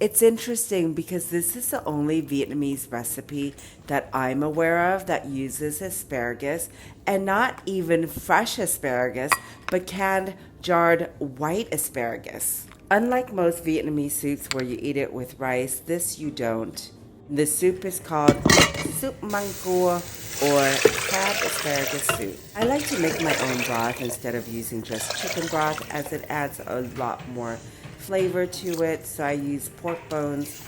It's interesting because this is the only Vietnamese recipe that I'm aware of that uses asparagus, and not even fresh asparagus, but canned, jarred white asparagus. Unlike most Vietnamese soups where you eat it with rice, this you don't. The soup is called soup măng cua or crab asparagus soup. I like to make my own broth instead of using just chicken broth as it adds a lot more flavor to it. So I use pork bones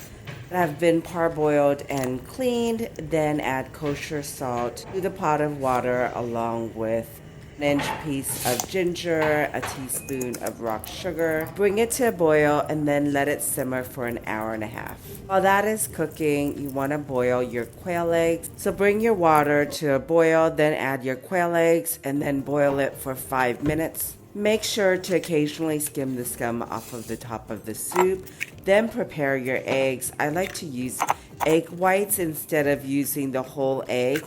that have been parboiled and cleaned, then add kosher salt to the pot of water along with an inch piece of ginger, a teaspoon of rock sugar. Bring it to a boil and then let it simmer for an hour and a half. While that is cooking, you want to boil your quail eggs. So bring your water to a boil, then add your quail eggs and then boil it for 5 minutes. Make sure to occasionally skim the scum off of the top of the soup. Then prepare your eggs. I like to use egg whites instead of using the whole egg.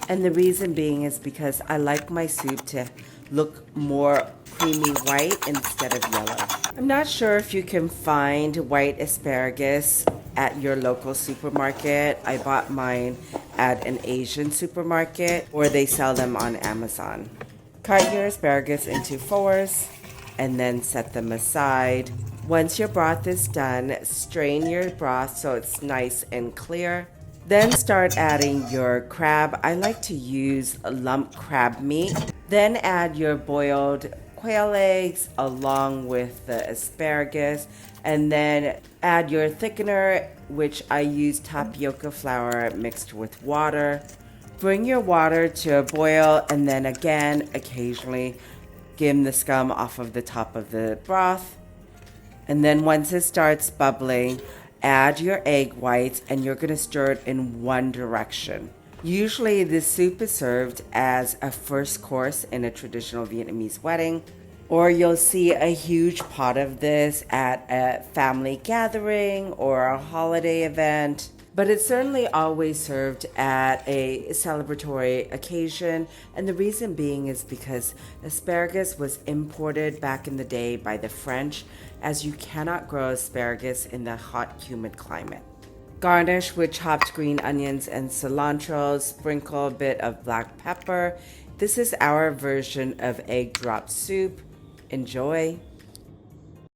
And the reason being is because I like my soup to look more creamy white instead of yellow. I'm not sure if you can find white asparagus at your local supermarket. I bought mine at an Asian supermarket, or they sell them on Amazon. Cut your asparagus into fours and then set them aside. Once your broth is done, strain your broth so it's nice and clear. Then start adding your crab. I like to use lump crab meat. Then add your boiled quail eggs along with the asparagus, and then add your thickener, which I use tapioca flour mixed with water. Bring your water to a boil and then again occasionally skim the scum off of the top of the broth. And then once it starts bubbling, add your egg whites and you're going to stir it in one direction. Usually this soup is served as a first course in a traditional Vietnamese wedding, or you'll see a huge pot of this at a family gathering or a holiday event. But it's certainly always served at a celebratory occasion, and the reason being is because asparagus was imported back in the day by the French, as you cannot grow asparagus in the hot, humid climate. Garnish with chopped green onions and cilantro, sprinkle a bit of black pepper. This is our version of egg drop soup. Enjoy!